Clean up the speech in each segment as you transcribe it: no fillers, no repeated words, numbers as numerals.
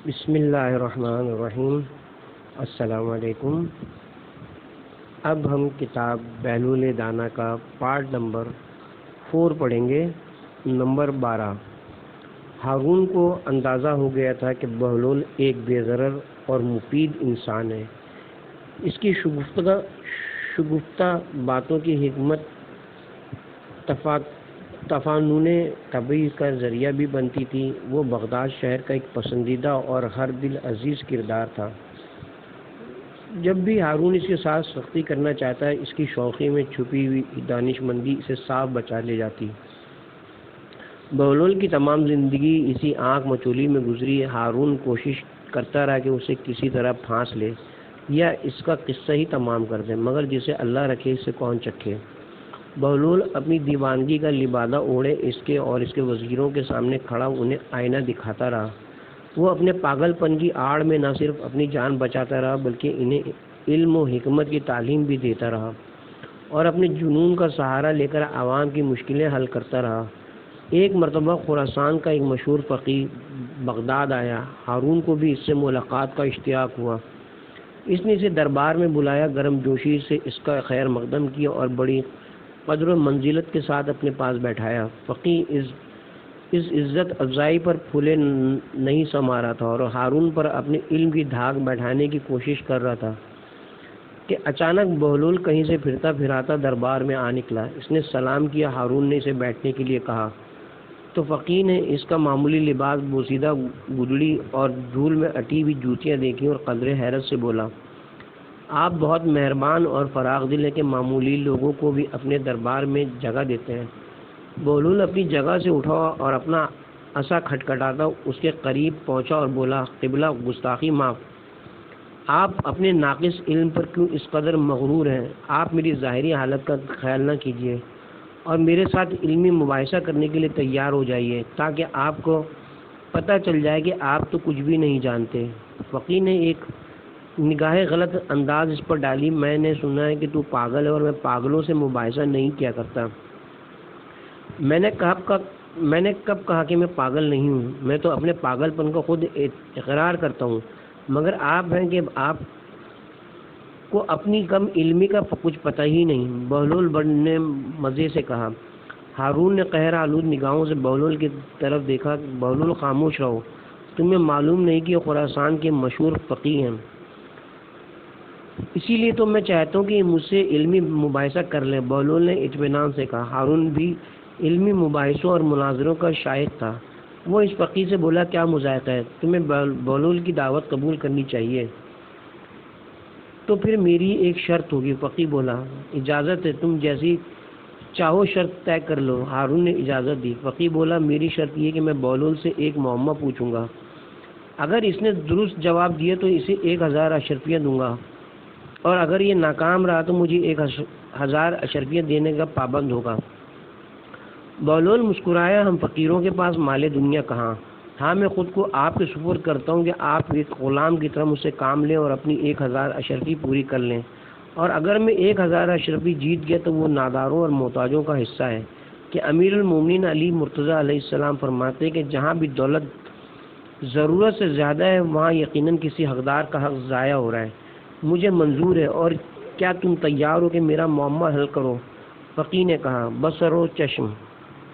بسم اللہ الرحمن الرحیم۔ السلام علیکم۔ اب ہم کتاب بہلول دانا کا پارٹ نمبر 4 پڑھیں گے۔ نمبر 12۔ ہارون کو اندازہ ہو گیا تھا کہ بہلول ایک بے ضرر اور مفید انسان ہے۔ اس کی شگفتہ باتوں کی حکمت تفانُن طبعی کا ذریعہ بھی بنتی تھی۔ وہ بغداد شہر کا ایک پسندیدہ اور ہر دل عزیز کردار تھا۔ جب بھی ہارون اس کے ساتھ سختی کرنا چاہتا، اس کی شوخی میں چھپی ہوئی دانش مندی اسے صاف بچا لے جاتی۔ بہلول کی تمام زندگی اسی آنکھ مچولی میں گزری۔ ہارون کوشش کرتا رہا کہ اسے کسی طرح پھانس لے یا اس کا قصہ ہی تمام کر دے، مگر جسے اللہ رکھے اسے کون چکھے۔ بہلول اپنی دیوانگی کا لبادہ اوڑھے اس کے اور اس کے وزیروں کے سامنے کھڑا انہیں آئینہ دکھاتا رہا۔ وہ اپنے پاگل پن کی آڑ میں نہ صرف اپنی جان بچاتا رہا بلکہ انہیں علم و حکمت کی تعلیم بھی دیتا رہا اور اپنے جنون کا سہارا لے کر عوام کی مشکلیں حل کرتا رہا۔ ایک مرتبہ خراسان کا ایک مشہور فقیہ بغداد آیا۔ ہارون کو بھی اس سے ملاقات کا اشتیاق ہوا۔ اس نے اسے دربار میں بلایا، گرم جوشی سے اس کا خیر مقدم کیا اور بڑی قدر و منزلت کے ساتھ اپنے پاس بیٹھایا۔ فقیہ اس عزت افزائی پر پھولے نہیں سما رہا تھا اور ہارون پر اپنے علم کی دھاگ بیٹھانے کی کوشش کر رہا تھا کہ اچانک بہلول کہیں سے پھرتا پھراتا دربار میں آ نکلا۔ اس نے سلام کیا۔ ہارون نے اسے بیٹھنے کے لیے کہا تو فقیہ نے اس کا معمولی لباس، بوسیدہ گدڑی اور دھول میں اٹی ہوئی جوتیاں دیکھی اور قدرے حیرت سے بولا، آپ بہت مہربان اور فراخ دل ہیں کہ معمولی لوگوں کو بھی اپنے دربار میں جگہ دیتے ہیں۔ بہلول اپنی جگہ سے اٹھا اور اپنا عصا کھٹکھٹاتا اس کے قریب پہنچا اور بولا، قبلہ گستاخی معاف، آپ اپنے ناقص علم پر کیوں اس قدر مغرور ہیں؟ آپ میری ظاہری حالت کا خیال نہ کیجیے اور میرے ساتھ علمی مباحثہ کرنے کے لیے تیار ہو جائیے تاکہ آپ کو پتہ چل جائے کہ آپ تو کچھ بھی نہیں جانتے۔ فقیہ نے ایک نگاہ غلط انداز اس پر ڈالی، میں نے سنا ہے کہ تو پاگل ہے اور میں پاگلوں سے مباحثہ نہیں کیا کرتا۔ میں نے کب کہا کہ میں پاگل نہیں ہوں؟ میں تو اپنے پاگل پن کا خود اقرار کرتا ہوں، مگر آپ ہیں کہ آپ کو اپنی کم علمی کا کچھ پتہ ہی نہیں۔ بہلول نے مزے سے کہا۔ ہارون نے قہر آلود نگاہوں سے بہلول کی طرف دیکھا۔ بہلول، خاموش رہو، تمہیں معلوم نہیں کہ خراسان کے مشہور فقیہ ہیں، اسی لیے تو میں چاہتا ہوں کہ مجھ سے علمی مباحثہ کر لیں۔ بہلول نے اطمینان سے کہا۔ ہارون بھی علمی مباحثوں اور مناظروں کا شائق تھا۔ وہ اس فقیہ سے بولا، کیا مذائقہ ہے، تمہیں بہلول کی دعوت قبول کرنی چاہیے۔ تو پھر میری ایک شرط ہوگی۔ فقیہ بولا، اجازت ہے، تم جیسی چاہو شرط طے کر لو۔ ہارون نے اجازت دی۔ فقیہ بولا، میری شرط یہ کہ میں بہلول سے ایک معمہ پوچھوں گا، اگر اس نے درست جواب دیا تو اسے 1000 اشرفیہ دوں گا اور اگر یہ ناکام رہا تو مجھے 1000 اشرفیہ دینے کا پابند ہوگا۔ بہلول مسکرایا، ہم فقیروں کے پاس مال دنیا کہاں؟ ہاں، میں خود کو آپ کے سپرد کرتا ہوں کہ آپ ایک غلام کی طرح مجھ سے کام لیں اور اپنی 1000 اشرفی پوری کر لیں، اور اگر میں 1000 اشرفی جیت گیا تو وہ ناداروں اور محتاجوں کا حصہ ہے کہ امیر المومنین علی مرتضیٰ علیہ السلام فرماتے ہیں کہ جہاں بھی دولت ضرورت سے زیادہ ہے وہاں یقیناً کسی حقدار کا حق ضائع ہو رہا ہے۔ مجھے منظور ہے، اور کیا تم تیار ہو کہ میرا معمہ حل کرو؟ فقیہ نے کہا، بصر و چشم۔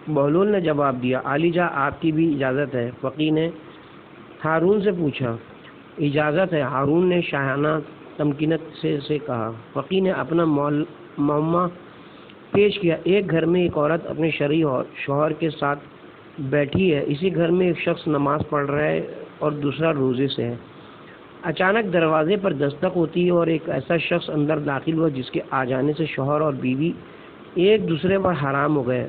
بہلول نے جواب دیا، عالی جاں آپ کی بھی اجازت ہے؟ فقیہ نے ہارون سے پوچھا۔ اجازت ہے، ہارون نے شاہانہ تمکنت سے کہا۔ فقیہ نے اپنا معمہ پیش کیا۔ ایک گھر میں ایک عورت اپنے شرعی شوہر کے ساتھ بیٹھی ہے۔ اسی گھر میں ایک شخص نماز پڑھ رہا ہے اور دوسرا روزے سے ہے۔ اچانک دروازے پر دستک ہوتی ہے اور ایک ایسا شخص اندر داخل ہوا جس کے آ جانے سے شوہر اور بیوی ایک دوسرے پر حرام ہو گئے۔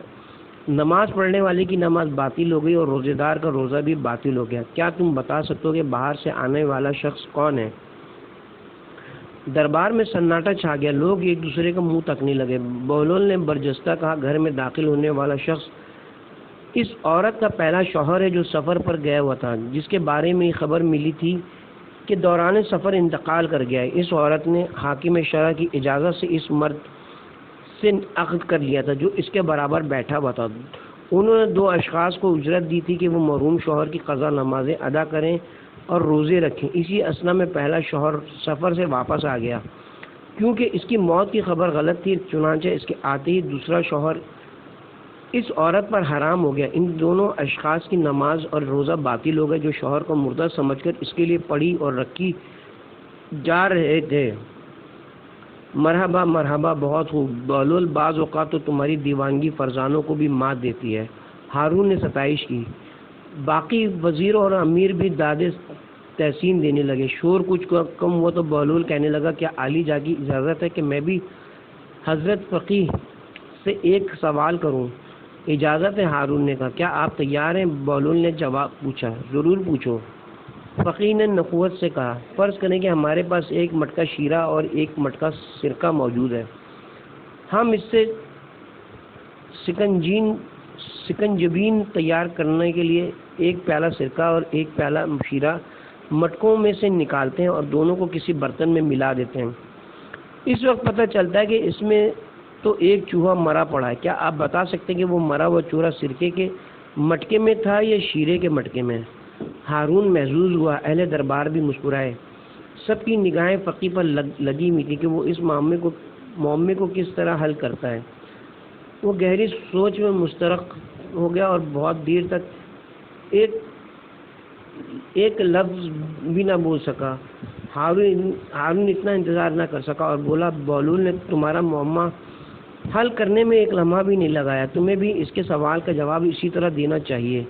نماز پڑھنے والے کی نماز باطل ہو گئی اور روزے دار کا روزہ بھی باطل ہو گیا۔ کیا تم بتا سکتے ہو کہ باہر سے آنے والا شخص کون ہے؟ دربار میں سناٹا چھا گیا۔ لوگ ایک دوسرے کا منہ تکنے لگے۔ بہلول نے برجستہ کہا، گھر میں داخل ہونے والا شخص اس عورت کا پہلا شوہر ہے جو سفر پر گیا ہوا تھا، جس کے بارے میں یہ خبر ملی تھی کہ دوران سفر انتقال کر گیا ہے۔ اس عورت نے حاکم شرع کی اجازت سے اس مرد سے عقد کر لیا تھا جو اس کے برابر بیٹھا ہوا تھا۔ انہوں نے 2 اشخاص کو اجرت دی تھی کہ وہ مرحوم شوہر کی قضا نمازیں ادا کریں اور روزے رکھیں۔ اسی اثنا میں پہلا شوہر سفر سے واپس آ گیا، کیونکہ اس کی موت کی خبر غلط تھی، چنانچہ اس کے آتے ہی دوسرا شوہر اس عورت پر حرام ہو گیا۔ ان دونوں اشخاص کی نماز اور روزہ باطل ہو گئے، جو شوہر کو مردہ سمجھ کر اس کے لیے پڑھی اور رکھی جا رہے تھے۔ مرحبا مرحبا، بہت خوب بہلول، بعض اوقات تو تمہاری دیوانگی فرزانوں کو بھی مات دیتی ہے۔ ہارون نے ستائش کی۔ باقی وزیر اور امیر بھی داد تحسین دینے لگے۔ شور کچھ کم ہوا تو بہلول کہنے لگا، کیا عالی جا کی اجازت ہے کہ میں بھی حضرت فقیہ سے ایک سوال کروں؟ اجازت ہے، ہارون نے کہا۔ کیا آپ تیار ہیں؟ بہلول نے جواب پوچھا۔ ضرور پوچھو، فقیہ نے نخوت سے کہا۔ فرض کریں کہ ہمارے پاس ایک مٹکا شیرہ اور ایک مٹکا سرکہ موجود ہے، ہم اس سے سکنجبین تیار کرنے کے لیے ایک پیالہ سرکہ اور ایک پیالہ شیرہ مٹکوں میں سے نکالتے ہیں اور دونوں کو کسی برتن میں ملا دیتے ہیں۔ اس وقت پتہ چلتا ہے کہ اس میں تو ایک چوہا مرا پڑا ہے۔ کیا آپ بتا سکتے ہیں کہ وہ مرا ہوا چوہا سرکے کے مٹکے میں تھا یا شیرے کے مٹکے میں؟ ہارون محظوظ ہوا۔ اہل دربار بھی مسکرائے۔ سب کی نگاہیں فقیہ پر لگی ہوئی تھی کہ وہ اس معاملے کو کس طرح حل کرتا ہے۔ وہ گہری سوچ میں مستغرق ہو گیا اور بہت دیر تک ایک لفظ بھی نہ بول سکا۔ ہارون اتنا انتظار نہ کر سکا اور بولا، بہلول نے تمہارا معاملہ حل کرنے میں ایک لمحہ بھی نہیں لگایا، تمہیں بھی اس کے سوال کا جواب اسی طرح دینا چاہیے۔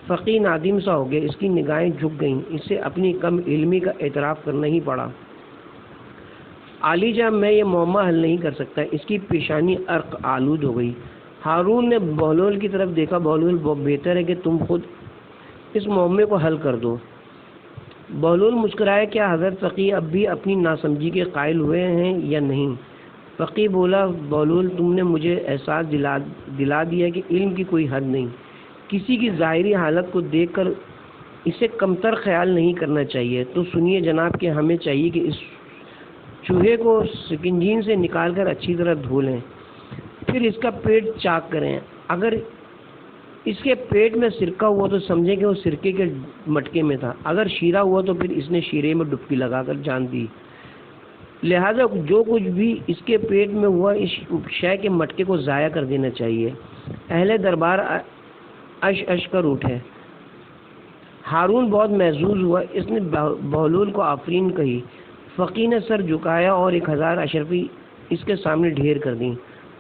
فقیہ نادم سا ہو گیا، اس کی نگاہیں جھک گئیں، اسے اپنی کم علمی کا اعتراف کرنا ہی پڑا۔ عالی جان، میں یہ معاملہ حل نہیں کر سکتا۔ اس کی پیشانی عرق آلود ہو گئی۔ ہارون نے بہلول کی طرف دیکھا۔ بہلول، بہتر ہے کہ تم خود اس معاملے کو حل کر دو۔ بہلول مسکرائے، کیا حضرت فقیہ اب بھی اپنی ناسمجھی کے قائل ہوئے ہیں یا نہیں؟ فقیہ بولا، بہلول، تم نے مجھے احساس دلا دیا کہ علم کی کوئی حد نہیں۔ کسی کی ظاہری حالت کو دیکھ کر اسے کمتر خیال نہیں کرنا چاہیے۔ تو سنیے جناب کہ ہمیں چاہیے کہ اس چوہے کو سکنجین سے نکال کر اچھی طرح دھو لیں، پھر اس کا پیٹ چاک کریں۔ اگر اس کے پیٹ میں سرکہ ہوا تو سمجھیں کہ وہ سرکے کے مٹکے میں تھا، اگر شیرہ ہوا تو پھر اس نے شیرے میں ڈبکی لگا کر جان دی، لہذا جو کچھ بھی اس کے پیٹ میں ہوا اس شے کے مٹکے کو ضائع کر دینا چاہیے۔ اہل دربار اش کر اٹھے۔ ہارون بہت محظوظ ہوا، اس نے بہلول کو آفرین کہی۔ فقیہ نے سر جھکایا اور 1000 اشرفی اس کے سامنے ڈھیر کر دیں۔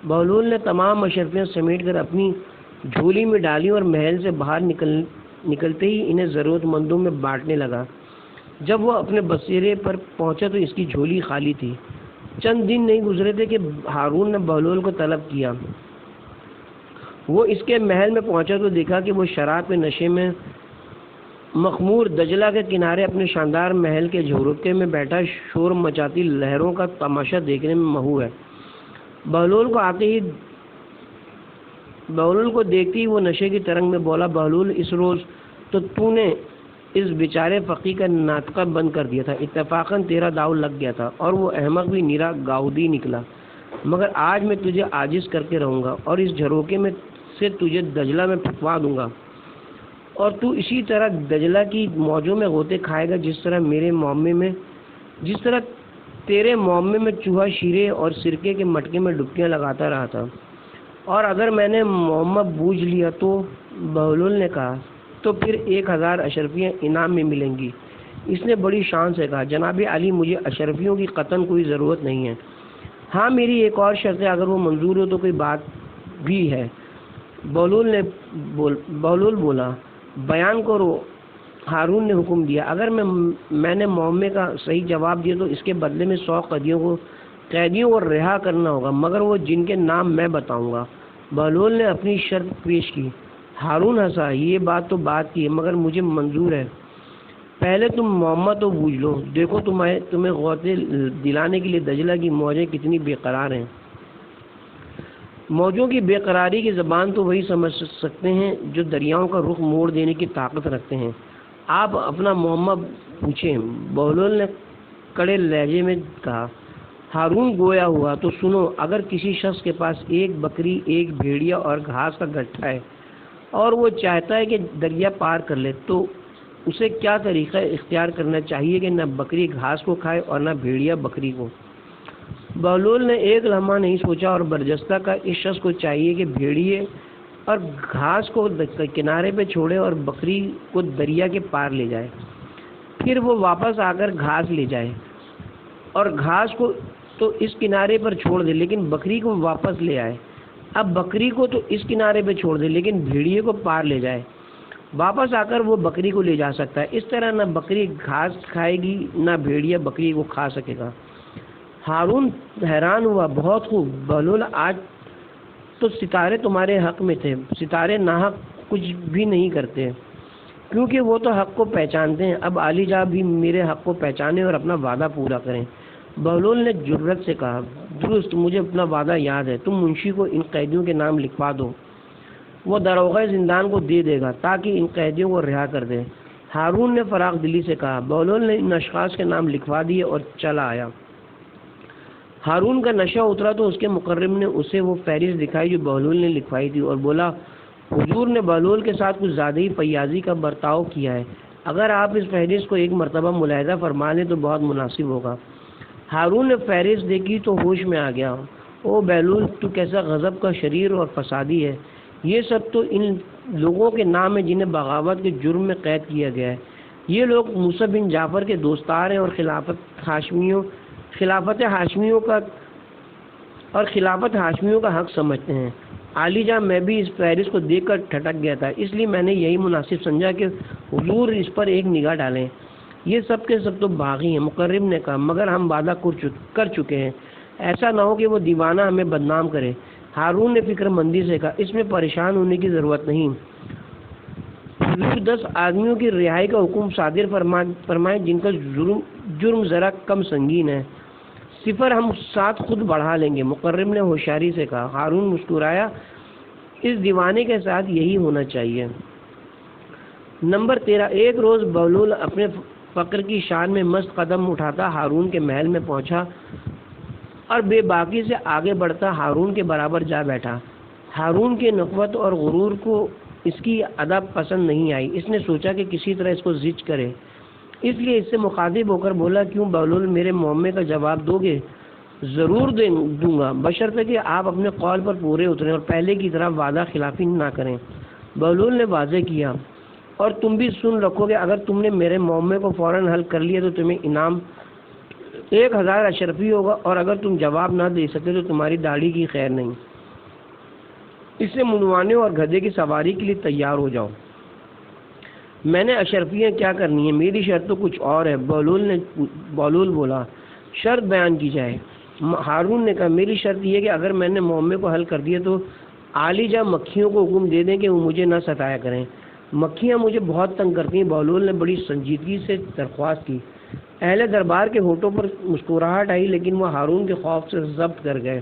بہلول نے تمام اشرفیاں سمیٹ کر اپنی جھولی میں ڈالی اور محل سے باہر نکلتے ہی انہیں ضرورت مندوں میں بانٹنے لگا۔ جب وہ اپنے بسیرے پر پہنچا تو اس کی جھولی خالی تھی۔ چند دن نہیں گزرے تھے کہ ہارون نے بہلول کو طلب کیا۔ وہ اس کے محل میں پہنچا تو دیکھا کہ وہ شراب کے نشے میں مخمور دجلہ کے کنارے اپنے شاندار محل کے جھروکے میں بیٹھا شور مچاتی لہروں کا تماشا دیکھنے میں مہو ہے۔ بہلول کو دیکھتے ہی وہ نشے کی ترنگ میں بولا، بہلول، اس روز تو نے اس بیچارے فقیہ کا ناطقہ بند کر دیا تھا، اتفاقاً تیرا داؤ لگ گیا تھا اور وہ احمق بھی نیرا گاؤدی نکلا، مگر آج میں تجھے عاجز کر کے رہوں گا اور اس جھروکے میں سے تجھے دجلہ میں پھینکوا دوں گا اور تو اسی طرح دجلہ کی موجوں میں غوطے کھائے گا جس طرح تیرے معاملے میں چوہا شیرے اور سرکے کے مٹکے میں ڈبکیاں لگاتا رہا تھا۔ اور اگر میں نے معاملہ بوجھ لیا تو، بہلول نے کہا، تو پھر 1000 اشرفیاں انعام میں ملیں گی۔ اس نے بڑی شان سے کہا، جناب عالی، مجھے اشرفیوں کی قطعاً کوئی ضرورت نہیں ہے، ہاں میری ایک اور شرط ہے، اگر وہ منظور ہو تو کوئی بات بھی ہے۔ بہلول بولا، بیان کرو۔ ہارون نے حکم دیا، اگر میں نے معاملے کا صحیح جواب دیا تو اس کے بدلے میں 100 قیدیوں کو رہا کرنا ہوگا، مگر وہ جن کے نام میں بتاؤں گا۔ بہلول نے اپنی شرط پیش کی۔ ہارون ہنسا، یہ بات کی ہے، مگر مجھے منظور ہے، پہلے تم معاملہ تو بوجھ لو، دیکھو تمہیں غوطے دلانے کے لیے دجلہ کی موجیں کتنی بے قرار ہیں۔ موجوں کی بے قراری کی زبان تو وہی سمجھ سکتے ہیں جو دریاؤں کا رخ موڑ دینے کی طاقت رکھتے ہیں۔ آپ اپنا معاملہ پوچھیں، بہلول نے کڑے لہجے میں کہا۔ ہارون گویا ہوا، تو سنو، اگر کسی شخص کے پاس ایک بکری، ایک بھیڑیا اور گھاس کا گٹھا ہے اور وہ چاہتا ہے کہ دریا پار کر لے، تو اسے کیا طریقہ اختیار کرنا چاہیے کہ نہ بکری گھاس کو کھائے اور نہ بھیڑیا بکری کو؟ بہلول نے ایک لمحہ نہیں سوچا اور برجستہ کا اس شخص کو چاہیے کہ بھیڑیے اور گھاس کو کنارے پہ چھوڑے اور بکری کو دریا کے پار لے جائے، پھر وہ واپس آ کر گھاس لے جائے اور گھاس کو تو اس کنارے پر چھوڑ دے لیکن بکری کو واپس لے آئے۔ اب بکری کو تو اس کنارے پہ چھوڑ دے لیکن بھیڑیے کو پار لے جائے، واپس آ کر وہ بکری کو لے جا سکتا ہے۔ اس طرح نہ بکری گھاس کھائے گی نہ بھیڑیا بکری کو کھا سکے گا۔ ہارون حیران ہوا، بہت خوب بہلول، آج تو ستارے تمہارے حق میں تھے۔ ستارے ناحق کچھ بھی نہیں کرتے کیونکہ وہ تو حق کو پہچانتے ہیں۔ اب عالی جا بھی میرے حق کو پہچانے اور اپنا وعدہ پورا کریں۔ بہلول نے جرأت سے کہا، درست، مجھے اپنا وعدہ یاد ہے، تم منشی کو ان قیدیوں کے نام لکھوا دو، وہ داروغہ زندان کو دے دے گا تاکہ ان قیدیوں کو رہا کر دے۔ ہارون نے فراخ دلی سے کہا۔ بہلول نے ان اشخاص کے نام لکھوا دیے اور چلا آیا۔ ہارون کا نشہ اترا تو اس کے مقرب نے اسے وہ فہرست دکھائی جو بہلول نے لکھوائی تھی اور بولا، حضور نے بہلول کے ساتھ کچھ زیادہ ہی فیاضی کا برتاؤ کیا ہے، اگر آپ اس فہرست کو ایک مرتبہ ملاحظہ فرما لیں تو بہت مناسب ہوگا۔ ہارون نے فہرست دیکھی تو ہوش میں آ گیا۔ او بہلول، تو کیسا غضب کا شریر اور فسادی ہے، یہ سب تو ان لوگوں کے نام ہیں جنہیں بغاوت کے جرم میں قید کیا گیا ہے۔ یہ لوگ موسیٰ بن جعفر کے دوستار ہیں اور خلافت ہاشمیوں کا حق سمجھتے ہیں۔ عالی جان، میں بھی اس فہرست کو دیکھ کر ٹھٹک گیا تھا، اس لیے میں نے یہی مناسب سمجھا کہ حضور اس پر ایک نگاہ ڈالیں۔ یہ سب کے سب تو باغی ہیں، مقرب نے کہا، مگر ہم وعدہ کر چکے ہیں، ایسا نہ ہو کہ وہ دیوانہ ہمیں بدنام کرے۔ ہارون نے فکر مندی سے کہا، اس میں پریشان ہونے کی ضرورت نہیں، حضور 10 آدمیوں کی رہائی کا حکم صادر فرمائیں جن کا جرم ذرا کم سنگین ہے، صفر ہم ساتھ خود بڑھا لیں گے۔ مقرب نے ہوشیاری سے کہا۔ ہارون مسکرایا، اس دیوانے کے ساتھ یہی ہونا چاہیے۔ نمبر 13۔ ایک روز بہلول اپنے فقر کی شان میں مست قدم اٹھاتا ہارون کے محل میں پہنچا اور بے باکی سے آگے بڑھتا ہارون کے برابر جا بیٹھا۔ ہارون کے نخوت اور غرور کو اس کی ادب پسند نہیں آئی۔ اس نے سوچا کہ کسی طرح اس کو زج کرے، اس لیے اس سے مخاطب ہو کر بولا، کیوں بہلول، میرے معمے کا جواب دو گے؟ ضرور دوں گا، بشرطے کہ آپ اپنے قول پر پورے اتریں اور پہلے کی طرح وعدہ خلافی نہ کریں۔ بہلول نے واضح کیا، اور تم بھی سن رکھو کہ اگر تم نے میرے معمے کو فوراً حل کر لیا تو تمہیں انعام 1000 اشرفی ہوگا، اور اگر تم جواب نہ دے سکے تو تمہاری داڑھی کی خیر نہیں۔ اس سے منوانے اور گدھے کی سواری کے لیے تیار ہو جاؤ۔ میں نے اشرفیاں کیا کرنی ہیں، میری شرط تو کچھ اور ہے۔ بہلول بولا، شرط بیان کی جائے۔ ہارون نے کہا، میری شرط یہ ہے کہ اگر میں نے معمے کو حل کر دیا تو عالی جا مکھیوں کو حکم دے دیں کہ وہ مجھے نہ ستایا کریں، مکھیاں مجھے بہت تنگ کرتی ہیں۔ بہلول نے بڑی سنجیدگی سے درخواست کی۔ اہل دربار کے ہونٹوں پر مسکراہٹ آئی لیکن وہ ہارون کے خوف سے ضبط کر گئے۔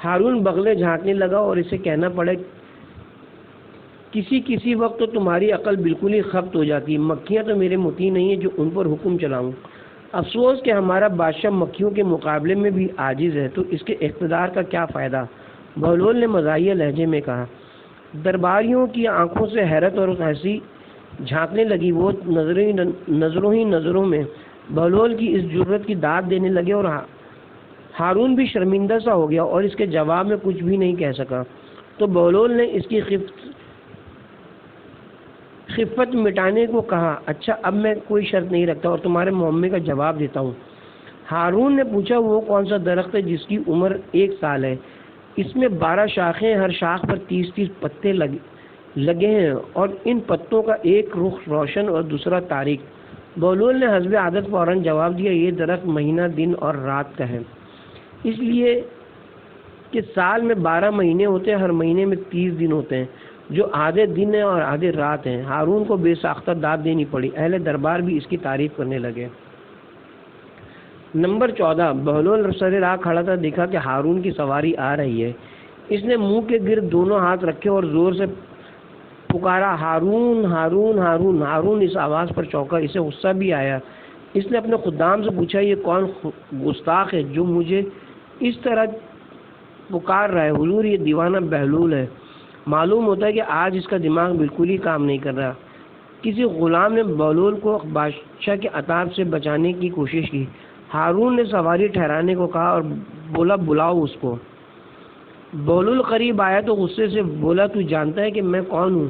ہارون بغلیں جھانکنے لگا اور اسے کہنا پڑا، کسی وقت تو تمہاری عقل بالکل ہی خبت ہو جاتی ہے، مکھیاں تو میرے مطیع نہیں ہیں جو ان پر حکم چلاؤں۔ افسوس کہ ہمارا بادشاہ مکھیوں کے مقابلے میں بھی عاجز ہے، تو اس کے اقتدار کا کیا فائدہ؟ بہلول نے مزاحیہ لہجے میں کہا۔ درباریوں کی آنکھوں سے حیرت اور ہنسی جھانکنے لگی، وہ نظروں میں بہلول کی اس جرت کی داد دینے لگے اور ہارون بھی شرمندہ سا ہو گیا اور اس کے جواب میں کچھ بھی نہیں کہہ سکا۔ تو بہلول نے اس کی خفت مٹانے کو کہا، اچھا اب میں کوئی شرط نہیں رکھتا اور تمہارے معمے کا جواب دیتا ہوں۔ ہارون نے پوچھا، وہ کون سا درخت ہے جس کی عمر 1 سال ہے؟ اس میں 12 شاخیں، ہر شاخ پر 30 پتے لگے ہیں اور ان پتوں کا ایک رخ روشن اور دوسرا تاریک۔ بہلول نے حسب عادت فوراً جواب دیا، یہ درخت مہینہ دن اور رات کا ہے، اس لیے کہ سال میں 12 مہینے ہوتے ہیں، ہر مہینے میں 30 دن ہوتے ہیں جو آدھے دن ہیں اور آدھے رات ہیں۔ ہارون کو بے ساختہ داد دینی پڑی، اہل دربار بھی اس کی تعریف کرنے لگے۔ نمبر 14۔ بہلول سر راہ کھڑا تھا، دیکھا کہ ہارون کی سواری آ رہی ہے۔ اس نے منہ کے گرد دونوں ہاتھ رکھے اور زور سے پکارا، ہارون ہارون ہارون۔ ہارون اس آواز پر چونکا، اسے غصہ بھی آیا۔ اس نے اپنے خدام سے پوچھا، یہ کون گستاخ ہے جو مجھے اس طرح پکار رہا ہے؟ حضور، یہ دیوانہ بہلول ہے، معلوم ہوتا ہے کہ آج اس کا دماغ بالکل ہی کام نہیں کر رہا۔ کسی غلام نے بہلول کو بادشاہ کے عذاب سے بچانے کی کوشش کی۔ ہارون نے سواری ٹھہرانے کو کہا اور بولا بلاؤ اس کو۔ بہلول قریب آیا تو غصے سے بولا تو جانتا ہے کہ میں کون ہوں؟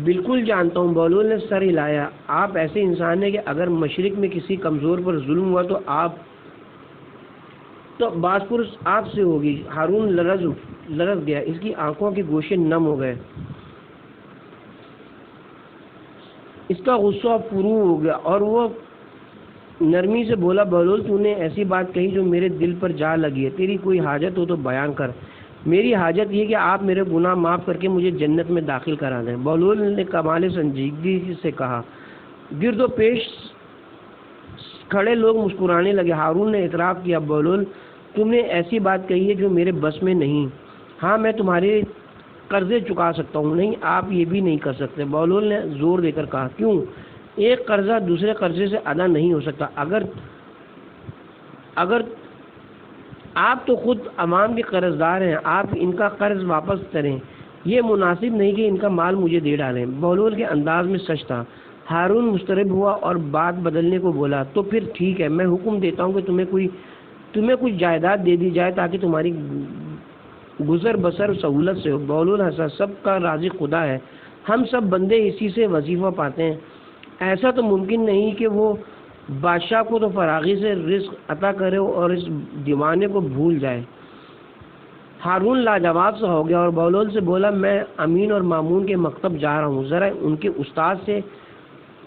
بالکل جانتا ہوں، بہلول نے سر ہلایا۔ آپ ایسے انسان ہیں کہ اگر مشرق میں کسی کمزور پر ظلم ہوا تو باسپورس آپ سے ہوگی۔ ہارون لرز گیا، اس کی آنکھوں کے گوشے نم ہو گئے، اس کا غصہ فرو ہو گیا اور وہ نرمی سے بولا بہلول تو نے ایسی بات کہی جو میرے دل پر جا لگی ہے، تیری کوئی حاجت ہو تو بیان کر۔ میری حاجت یہ کہ آپ میرے گناہ معاف کر کے مجھے جنت میں داخل کرا دیں۔ بہلول نے کمال سنجیدگی سے کہا۔ گرد و پیش کھڑے لوگ مسکرانے لگے۔ ہارون نے اعتراف کیا، بہلول تم نے ایسی بات کہی ہے جو میرے بس میں نہیں۔ ہاں میں تمہارے قرضے چکا سکتا ہوں، نہیں آپ یہ بھی نہیں کر سکتے۔ بہلول نے زور دے کر کہا، کیوں؟ ایک قرضہ دوسرے قرضے سے ادا نہیں ہو سکتا۔ اگر آپ تو خود عوام کے قرض دار ہیں، آپ ان کا قرض واپس کریں، یہ مناسب نہیں کہ ان کا مال مجھے دے ڈالیں۔ بہلول کے انداز میں سچ تھا۔ ہارون مضطرب ہوا اور بات بدلنے کو بولا، تو پھر ٹھیک ہے، میں حکم دیتا ہوں کہ تمہیں کچھ جائیداد دے دی جائے تاکہ تمہاری گزر بسر سہولت سے ہو۔ بہلول ہنسا، سب کا رازق خدا ہے، ہم سب بندے اسی سے وظیفہ پاتے ہیں، ایسا تو ممکن نہیں کہ وہ بادشاہ کو تو فراغی سے رزق عطا کرے اور اس دیوانے کو بھول جائے۔ ہارون لاجواب سا ہو گیا اور بہلول سے بولا، میں امین اور مامون کے مکتب جا رہا ہوں، ذرا ان کے استاد سے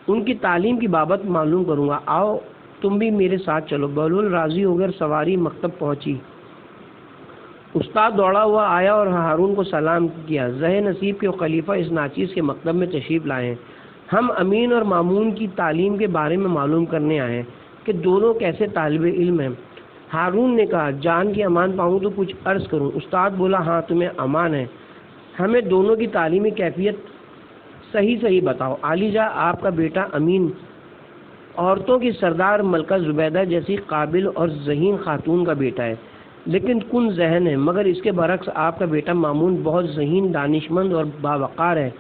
ان کی تعلیم کی بابت معلوم کروں گا، آؤ تم بھی میرے ساتھ چلو۔ بہلول راضی ہو کر سواری مکتب پہنچی۔ استاد دوڑا ہوا آیا اور ہارون کو سلام کیا۔ زہ نصیب کے خلیفہ اس ناچیز کے مکتب میں تشریف لائے ہیں، ہم امین اور مامون کی تعلیم کے بارے میں معلوم کرنے آئے ہیں کہ دونوں کیسے طالب علم ہیں۔ ہارون نے کہا، جان کی امان پاؤں تو کچھ عرض کروں۔ استاد بولا، ہاں تمہیں امان ہے، ہمیں دونوں کی تعلیمی کیفیت صحیح بتاؤ۔ علی جا آپ کا بیٹا امین عورتوں کی سردار ملکہ زبیدہ جیسی قابل اور ذہین خاتون کا بیٹا ہے، لیکن کن ذہن ہے، مگر اس کے برعکس آپ کا بیٹا مامون بہت ذہین، دانشمند اور باوقار ہے۔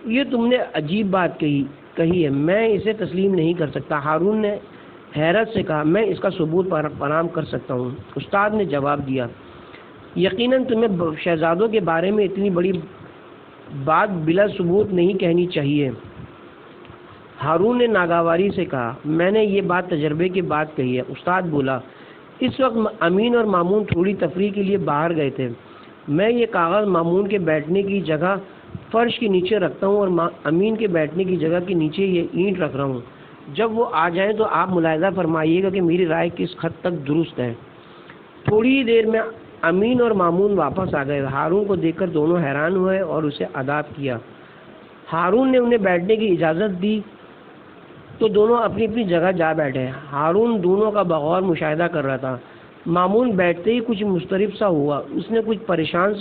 یہ تم نے عجیب بات کہی ہے، میں اسے تسلیم نہیں کر سکتا۔ ہارون نے حیرت سے کہا، میں اس کا ثبوت فراہم کر سکتا ہوں۔ استاد نے جواب دیا، یقیناً تمہیں شہزادوں کے بارے میں اتنی بڑی بات بلا ثبوت نہیں کہنی چاہیے۔ ہارون نے ناگواری سے کہا، میں نے یہ بات تجربے کے بعد کہی ہے۔ استاد بولا، اس وقت امین اور مامون تھوڑی تفریح کے لیے باہر گئے تھے، میں یہ کاغذ مامون کے بیٹھنے کی جگہ فرش کے نیچے رکھتا ہوں اور امین کے بیٹھنے کی جگہ کے نیچے یہ اینٹ رکھ رہا ہوں، جب وہ آ جائیں تو آپ ملاحظہ فرمائیے گا کہ میری رائے کس حد تک درست ہے۔ تھوڑی دیر میں امین اور مامون واپس آ گئے۔ ہارون کو دیکھ کر دونوں حیران ہوئے اور اسے اداب کیا۔ ہارون نے انہیں بیٹھنے کی اجازت دی تو دونوں اپنی اپنی جگہ جا بیٹھے۔ ہارون دونوں کا بغور مشاہدہ کر رہا تھا۔ مامون بیٹھتے ہی کچھ مضطرب سا ہوا، اس نے کچھ پریشان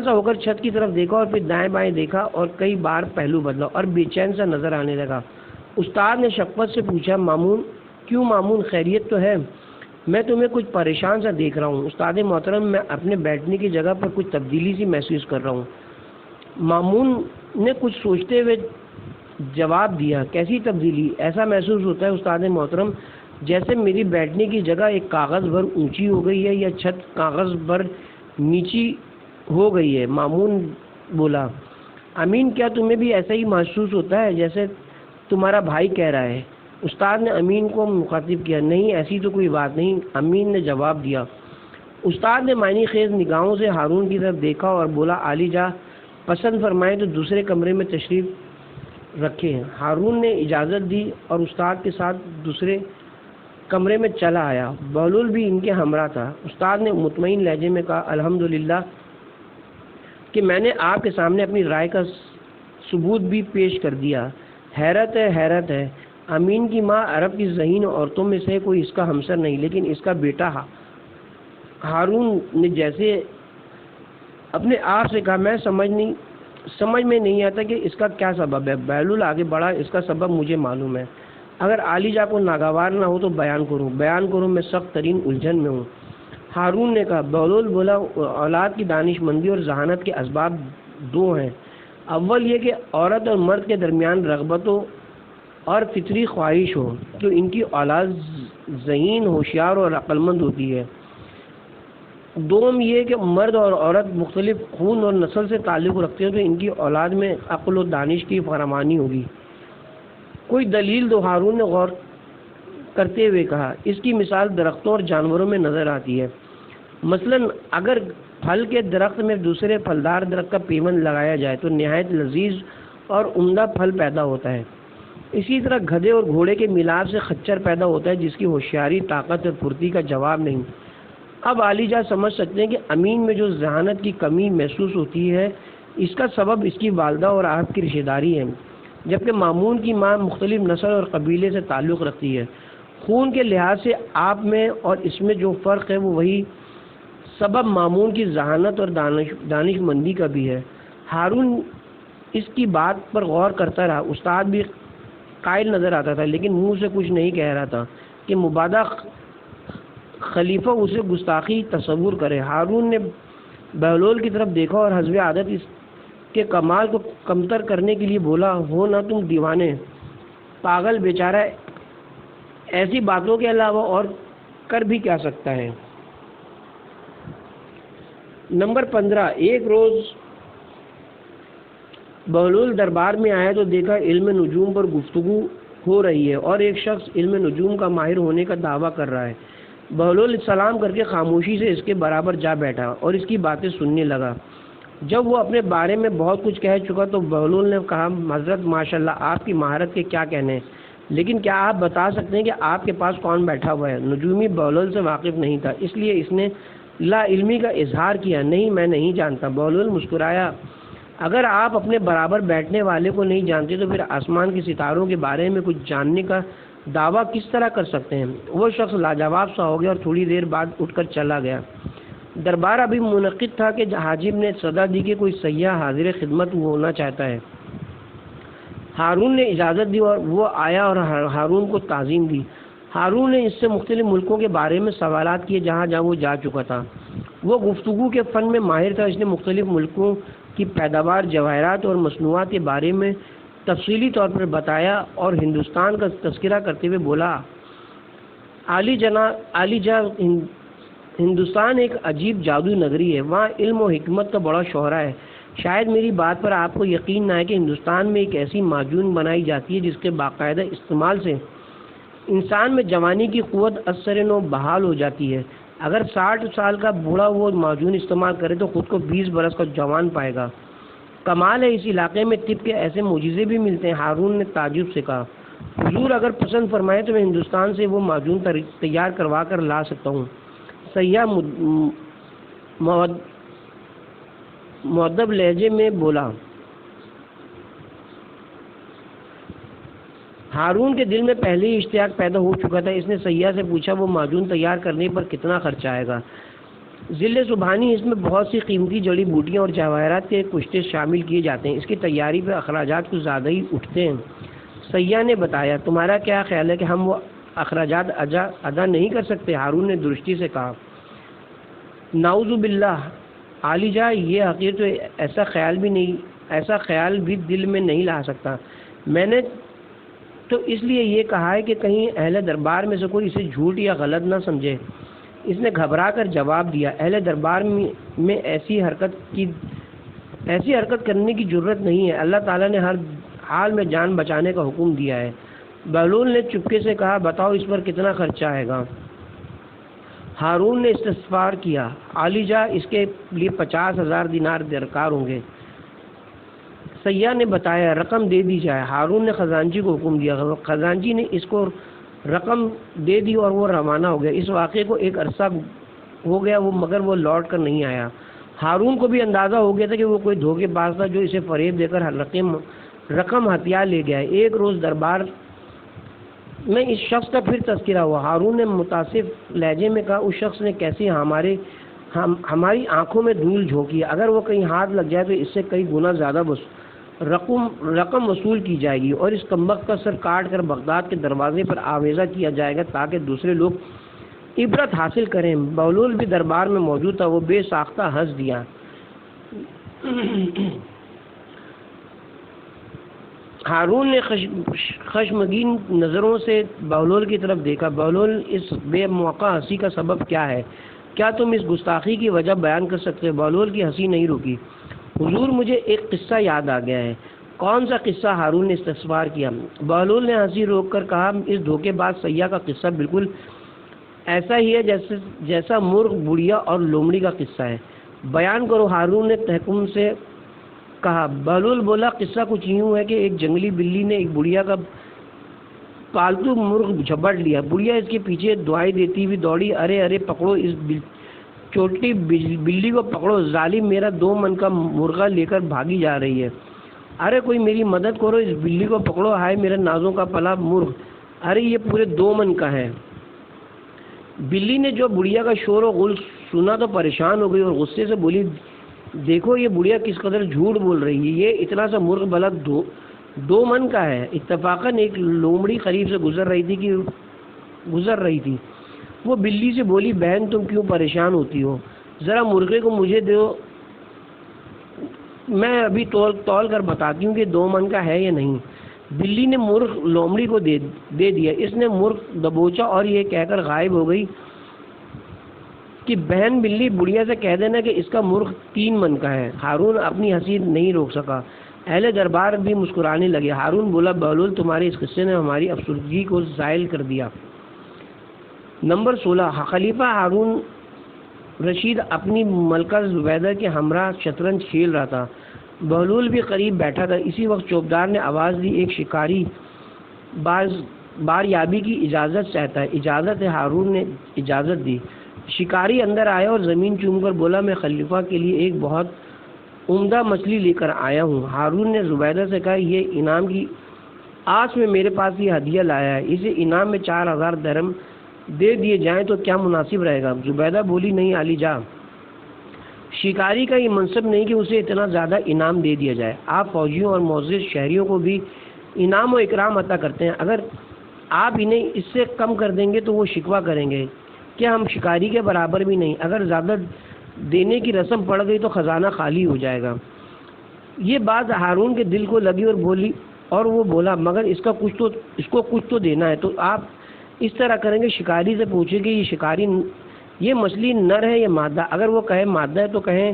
سا ہو کر چھت کی طرف دیکھا اور پھر دائیں بائیں دیکھا اور کئی بار پہلو بدلا اور بے چین سا نظر آنے لگا۔ استاد نے شفقت سے پوچھا، کیوں مامون، خیریت تو ہے؟ میں تمہیں کچھ پریشان سا دیکھ رہا ہوں۔ استاد محترم، میں اپنے بیٹھنے کی جگہ پر کچھ تبدیلی سی محسوس کر رہا ہوں۔ مامون نے کچھ سوچتے ہوئے جواب دیا، کیسی تبدیلی؟ ایسا محسوس ہوتا ہے استاد محترم جیسے میری بیٹھنے کی جگہ ایک کاغذ بھر اونچی ہو گئی ہے یا چھت کاغذ بھر نیچی ہو گئی ہے۔ مامون بولا، امین کیا تمہیں بھی ایسا ہی محسوس ہوتا ہے جیسے تمہارا بھائی کہہ رہا ہے؟ استاد نے امین کو مخاطب کیا، نہیں ایسی تو کوئی بات نہیں، امین نے جواب دیا۔ استاد نے معنی خیز نگاہوں سے ہارون کی طرف دیکھا اور بولا، علی جا پسند فرمائیں تو دوسرے کمرے میں تشریف رکھیں۔ ہارون نے اجازت دی اور استاد کے ساتھ دوسرے کمرے میں چلا آیا۔ بہلول بھی ان کے ہمراہ تھا۔ استاد نے مطمئن لہجے میں کہا، الحمدللہ کہ میں نے آپ کے سامنے اپنی رائے کا ثبوت بھی پیش کر دیا۔ حیرت ہے، امین کی ماں عرب کی ذہین عورتوں میں سے کوئی اس کا ہمسر نہیں، لیکن اس کا بیٹا ہارون نے جیسے اپنے آپ سے کہا، میں سمجھ میں نہیں آتا کہ اس کا کیا سبب ہے۔ بہلول آگے بڑھا، اس کا سبب مجھے معلوم ہے، اگر علی جا کو ناگوار نہ ہو تو بیان کروں، میں سخت ترین الجھن میں ہوں۔ ہارون نے کہا۔ بہلول بولا، اولاد کی دانش مندی اور ذہانت کے اسباب دو ہیں۔ اول یہ کہ عورت اور مرد کے درمیان رغبتوں اور فطری خواہش ہو تو ان کی اولاد ذہین، ہوشیار اور عقل مند ہوتی ہے۔ دوم یہ کہ مرد اور عورت مختلف خون اور نسل سے تعلق رکھتے ہیں تو ان کی اولاد میں عقل و دانش کی فراوانی ہوگی۔ کوئی دلیل دو، ہارون نے غور کرتے ہوئے کہا۔ اس کی مثال درختوں اور جانوروں میں نظر آتی ہے۔ مثلا اگر پھل کے درخت میں دوسرے پھلدار درخت کا پیوند لگایا جائے تو نہایت لذیذ اور عمدہ پھل پیدا ہوتا ہے۔ اسی طرح گدھے اور گھوڑے کے ملاپ سے خچر پیدا ہوتا ہے جس کی ہوشیاری، طاقت اور پھرتی کا جواب نہیں۔ اب عالی جا سمجھ سکتے ہیں کہ امین میں جو ذہانت کی کمی محسوس ہوتی ہے اس کا سبب اس کی والدہ اور آپ کی رشتہ داری ہے، جبکہ مامون کی ماں مختلف نسل اور قبیلے سے تعلق رکھتی ہے۔ خون کے لحاظ سے آپ میں اور اس میں جو فرق ہے وہ وہی سبب مامون کی ذہانت اور دانش مندی کا بھی ہے۔ ہارون اس کی بات پر غور کرتا رہا۔ استاد بھی قائل نظر آتا تھا لیکن منہ سے کچھ نہیں کہہ رہا تھا کہ مبادہ خلیفہ اسے گستاخی تصور کرے۔ ہارون نے بہلول کی طرف دیکھا اور حسب عادت اس کے کمال کو کمتر کرنے کے لیے بولا، ہو نہ تم دیوانے، پاگل بیچارہ ایسی باتوں کے علاوہ اور کر بھی کیا سکتا ہے۔ نمبر 15۔ ایک روز بہلول دربار میں آیا تو دیکھا علم نجوم پر گفتگو ہو رہی ہے اور ایک شخص علم نجوم کا ماہر ہونے کا دعویٰ کر رہا ہے۔ بہلول سلام کر کے خاموشی سے اس کے برابر جا بیٹھا اور اس کی باتیں سننے لگا۔ جب وہ اپنے بارے میں بہت کچھ کہہ چکا تو بہلول نے کہا، حضرت ماشاءاللہ آپ کی مہارت کے کیا کہنے، لیکن کیا آپ بتا سکتے ہیں کہ آپ کے پاس کون بیٹھا ہوا ہے؟ نجومی بہلول سے واقف نہیں تھا، اس لیے اس نے لا علمی کا اظہار کیا، نہیں میں نہیں جانتا۔ بہلول مسکرایا، اگر آپ اپنے برابر بیٹھنے والے کو نہیں جانتے تو پھر آسمان کے ستاروں کے بارے میں کچھ جاننے کا دعویٰ کس طرح کر سکتے ہیں؟ وہ شخص لاجواب سا ہو گیا اور تھوڑی دیر بعد اٹھ کر چلا گیا۔ دربار ابھی منعقد تھا کہ حاجب نے صدا دی کہ کوئی سیاح حاضر خدمت ہونا چاہتا ہے۔ ہارون نے اجازت دی اور وہ آیا اور ہارون کو تعظیم دی۔ ہارون نے اس سے مختلف ملکوں کے بارے میں سوالات کیے جہاں جہاں وہ جا چکا تھا۔ وہ گفتگو کے فن میں ماہر تھا، اس نے مختلف ملکوں کی پیداوار، جواہرات اور مصنوعات کے بارے میں تفصیلی طور پر بتایا اور ہندوستان کا تذکرہ کرتے ہوئے بولا، عالی جا ہندوستان ایک عجیب جادو نگری ہے، وہاں علم و حکمت کا بڑا شہرہ ہے۔ شاید میری بات پر آپ کو یقین نہ ہے کہ ہندوستان میں ایک ایسی معجون بنائی جاتی ہے جس کے باقاعدہ استعمال سے انسان میں جوانی کی قوت اثر نو بحال ہو جاتی ہے۔ اگر 60 سال کا بوڑھا وہ معجون استعمال کرے تو خود کو 20 برس کا جوان پائے گا۔ کمال ہے، اس علاقے میں طب کے ایسے معجزے بھی ملتے ہیں۔ ہارون نے تعجب سے کہا، حضور اگر پسند فرمائے تو میں ہندوستان سے وہ معجون تیار کروا کر لا سکتا ہوں۔ سیاح مؤدب لہجے میں بولا۔ ہارون کے دل میں پہلے ہی اشتیاق پیدا ہو چکا تھا۔ اس نے سیاح سے پوچھا، وہ معجون تیار کرنے پر کتنا خرچ آئے گا؟ ذل سبحانی، اس میں بہت سی قیمتی جڑی بوٹیاں اور جواہرات کے کشتے شامل کیے جاتے ہیں، اس کی تیاری پہ اخراجات کچھ زیادہ ہی اٹھتے ہیں۔ سیاح نے بتایا، تمہارا کیا خیال ہے کہ ہم وہ اخراجات ادا نہیں کر سکتے؟ ہارون نے درستی سے کہا، نعوذ باللہ عالی جا، یہ حقیر تو ایسا خیال بھی دل میں نہیں لا سکتا۔ میں نے تو اس لیے یہ کہا ہے کہ کہیں اہل دربار میں سے کوئی اسے جھوٹ یا غلط نہ سمجھے۔ اس نے گھبرا کر جواب دیا، اہل دربار میں ایسی حرکت کرنے کی جرت نہیں ہے، اللہ تعالیٰ نے ہر حال میں جان بچانے کا حکم دیا ہے۔ بہلول نے چپکے سے کہا، بتاؤ اس پر کتنا خرچہ آئے گا؟ ہارون نے استفسار کیا، عالی جا اس کے لیے 50,000 دینار درکار ہوں گے۔ سیاح نے بتایا، رقم دے دی جائے۔ ہارون نے خزانچی کو حکم دیا، خزانچی نے اس کو رقم دے دی اور وہ روانہ ہو گیا۔ اس واقعے کو ایک عرصہ ہو گیا مگر وہ لوٹ کر نہیں آیا۔ ہارون کو بھی اندازہ ہو گیا تھا کہ وہ کوئی دھوکے باز تھا جو اسے فریب دے کر رقم ہتھیار لے گیا ہے۔ ایک روز دربار میں اس شخص کا پھر تذکرہ ہوا۔ ہارون نے متاسف لہجے میں کہا، اس شخص نے کیسی ہماری آنکھوں میں دھول جھونکی ہے، اگر وہ کہیں ہاتھ لگ جائے تو اس سے کئی گنا زیادہ رقم وصول کی جائے گی اور اس کمبخت کا سر کاٹ کر بغداد کے دروازے پر آویزہ کیا جائے گا تاکہ دوسرے لوگ عبرت حاصل کریں۔ بہلول بھی دربار میں موجود تھا، وہ بے ساختہ ہنس دیا۔ ہارون نے خشمگین نظروں سے بہلول کی طرف دیکھا۔ بہلول، اس بے موقع ہنسی کا سبب کیا ہے؟ کیا تم اس گستاخی کی وجہ بیان کر سکتے؟ بہلول کی ہنسی نہیں رکی۔ حضور، مجھے ایک قصہ یاد آ گیا ہے۔ کون سا قصہ؟ ہارون نے استفسار کیا۔ بہلول نے ہنسی روک کر کہا، اس دھوکے باز سیاح کا قصہ بالکل ایسا ہی ہے جیسا مرغ، بڑھیا اور لومڑی کا قصہ ہے۔ بیان کرو، ہارون نے تحکم سے کہا۔ بہلول بولا، قصہ کچھ یوں ہے کہ ایک جنگلی بلی نے ایک بڑھیا کا پالتو مرغ جھپٹ لیا۔ بڑھیا اس کے پیچھے دعائیں دیتی ہوئی دوڑی، ارے ارے پکڑو اس چھوٹی بلی کو، پکڑو، ظالم میرا 2 من کا مرغا لے کر بھاگی جا رہی ہے، ارے کوئی میری مدد کرو، اس بلی کو پکڑو، ہائے میرا نازوں کا پلا مرغ، ارے یہ پورے 2 من کا ہے۔ بلی نے جو بڑھیا کا شور و غل سنا تو پریشان ہو گئی اور غصے سے بولی، دیکھو یہ بڑھیا کس قدر جھوٹ بول رہی ہے، یہ اتنا سا مرغ بھلا 2 من کا ہے۔ اتفاقاً ایک لومڑی قریب سے گزر رہی تھی۔ وہ بلی سے بولی، بہن تم کیوں پریشان ہوتی ہو، ذرا مرغے کو مجھے دو، میں ابھی تول کر بتاتی ہوں کہ 2 من کا ہے یا نہیں۔ بلی نے مرغ لومڑی کو دے دیا۔ اس نے مرغ دبوچا اور یہ کہہ کر غائب ہو گئی کہ بہن بلی، بڑھیا سے کہہ دینا کہ اس کا مرغ 3 من کا ہے۔ ہارون اپنی ہنسی نہیں روک سکا۔ اہل دربار بھی مسکرانے لگے۔ ہارون بولا، بہلول تمہارے اس قصے نے ہماری افسردگی کو زائل کر دیا۔ نمبر 16۔ خلیفہ ہارون رشید اپنی ملکہ زبیدہ کے ہمراہ شطرنج کھیل رہا تھا۔ بہلول بھی قریب بیٹھا تھا۔ اسی وقت چوبدار نے آواز دی، ایک شکاری باریابی کی اجازت چاہتا ہے۔ اجازت ہے، ہارون نے اجازت دی۔ شکاری اندر آیا اور زمین چوم کر بولا، میں خلیفہ کے لیے ایک بہت عمدہ مچھلی لے کر آیا ہوں۔ ہارون نے زبیدہ سے کہا، یہ انعام کی آس میں میرے پاس یہ ہدیہ لایا ہے، اسے انعام میں 4000 درہم دے دیے جائیں تو کیا مناسب رہے گا؟ زبیدہ بولی، نہیں علی جا، شکاری کا یہ منصب نہیں کہ اسے اتنا زیادہ انعام دے دیا جائے، آپ فوجیوں اور معزز شہریوں کو بھی انعام و اکرام عطا کرتے ہیں، اگر آپ انہیں اس سے کم کر دیں گے تو وہ شکوہ کریں گے کہ ہم شکاری کے برابر بھی نہیں، اگر زیادہ دینے کی رسم پڑ گئی تو خزانہ خالی ہو جائے گا۔ یہ بات ہارون کے دل کو لگی اور وہ بولا، مگر اس کو کچھ تو دینا ہے، تو آپ اس طرح کریں گے، شکاری سے پوچھیں کہ یہ مچھلی نر ہے یا مادہ؟ اگر وہ کہے مادہ ہے تو کہیں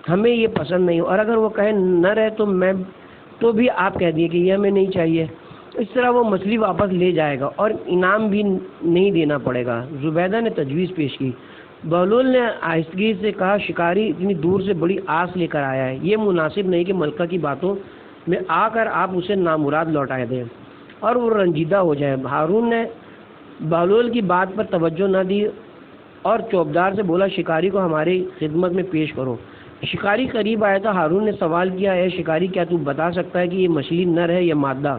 ہمیں یہ پسند نہیں، اور اگر وہ کہے نر ہے تو بھی آپ کہہ دیے کہ یہ ہمیں نہیں چاہیے۔ اس طرح وہ مچھلی واپس لے جائے گا اور انعام بھی نہیں دینا پڑے گا۔ زبیدہ نے تجویز پیش کی۔ بہلول نے آہستگی سے کہا، شکاری اتنی دور سے بڑی آس لے کر آیا ہے، یہ مناسب نہیں کہ ملکہ کی باتوں میں آ کر آپ اسے نامراد لوٹائے دیں اور وہ رنجیدہ ہو جائے۔ ہارون نے بہلول کی بات پر توجہ نہ دی اور چوبدار سے بولا، شکاری کو ہماری خدمت میں پیش کرو۔ شکاری قریب آیا تھا۔ ہارون نے سوال کیا، اے شکاری، کیا تو بتا سکتا ہے کہ یہ مچھلی نر ہے یا مادہ؟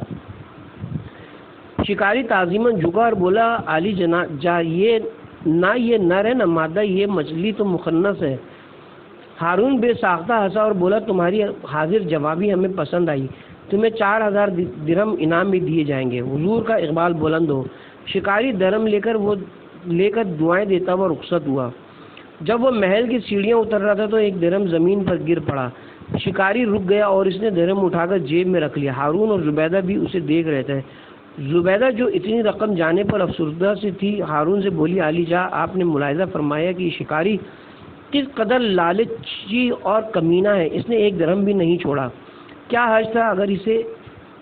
شکاری تعظیماً جھکا اور بولا، عالی جناب، یہ نر ہے نہ مادہ، یہ مچھلی تو مخنث ہے۔ ہارون بے ساختہ ہنسا اور بولا، تمہاری حاضر جوابی ہمیں پسند آئی، تمہیں 4000 درہم انعام بھی دیے جائیں گے، حضور کا اقبال بلند ہو۔ شکاری درہم لے کر دعائیں دیتا ہوا رخصت ہوا۔ جب وہ محل کی سیڑھیاں اتر رہا تھا تو ایک درہم زمین پر گر پڑا۔ شکاری رک گیا اور اس نے درہم اٹھا کر جیب میں رکھ لیا۔ ہارون اور زبیدہ بھی اسے دیکھ رہے تھے۔ زبیدہ جو اتنی رقم جانے پر افسردہ سے تھی، ہارون سے بولی، علی جا، آپ نے ملاحظہ فرمایا کہ یہ شکاری کس قدر لالچی اور کمینہ ہے، اس نے 1 درہم بھی نہیں چھوڑا، کیا حرج تھا اگر اسے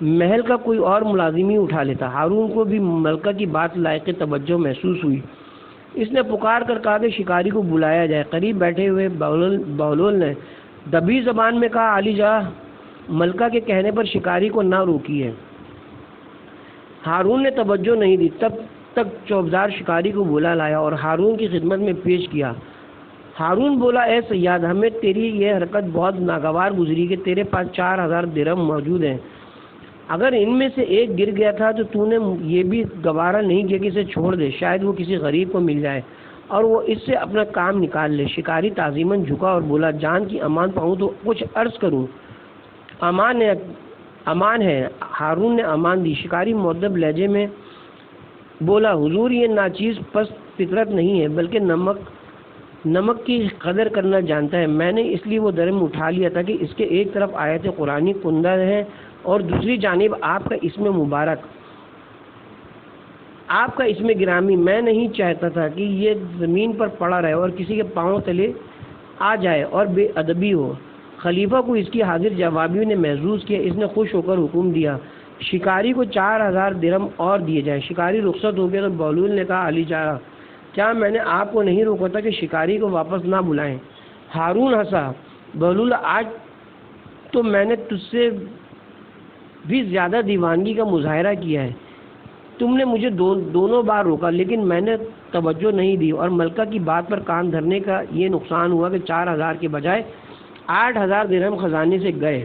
محل کا کوئی اور ملازم ہی اٹھا لیتا؟ ہارون کو بھی ملکہ کی بات لائق توجہ محسوس ہوئی۔ اس نے پکار کر کہا کہ شکاری کو بلایا جائے۔ قریب بیٹھے ہوئے بہلول نے دبی زبان میں کہا، علی جا، ملکہ کے کہنے پر شکاری کو نہ روکیے۔ ہارون نے توجہ نہیں دی۔ تب تک چوبدار شکاری کو بلا لایا اور ہارون کی خدمت میں پیش کیا۔ ہارون بولا، اے صیاد، ہمیں تیری یہ حرکت بہت ناگوار گزری کہ تیرے پاس 4000 درہم موجود ہیں، اگر ان میں سے ایک گر گیا تھا تو نے یہ بھی گوارا نہیں کیا کہ اسے چھوڑ دے، شاید وہ کسی غریب کو مل جائے اور وہ اس سے اپنا کام نکال لے۔ شکاری تعظیماً جھکا اور بولا، جان کی امان پاؤں تو کچھ عرض کروں۔ امان ہے، ہارون نے امان دی۔ شکاری مؤدب لہجے میں بولا، حضور، یہ ناچیز پست فطرت نہیں ہے، بلکہ نمک نمک کی قدر کرنا جانتا ہے. میں نے اس لیے وہ درم اٹھا لیا تھا کہ اس کے ایک طرف آیت قرآنی کندہ ہے اور دوسری جانب آپ کا اسم مبارک، آپ کا اسم گرامی. میں نہیں چاہتا تھا کہ یہ زمین پر پڑا رہے اور کسی کے پاؤں تلے آ جائے اور بے ادبی ہو. خلیفہ کو اس کی حاضر جوابی نے محظوظ کیا. اس نے خوش ہو کر حکم دیا شکاری کو 4000 درم اور دیے جائیں. شکاری رخصت ہو گیا تو بہلول نے کہا علی چارہ، کیا میں نے آپ کو نہیں روکا تھا کہ شکاری کو واپس نہ بلائیں؟ ہارون ہنسا. بہلول، آج تو میں نے تجھ سے بھی زیادہ دیوانگی کا مظاہرہ کیا ہے. تم نے مجھے دونوں بار روکا لیکن میں نے توجہ نہیں دی اور ملکہ کی بات پر کان دھرنے کا یہ نقصان ہوا کہ 4000 کے بجائے 8000 درہم خزانے سے گئے.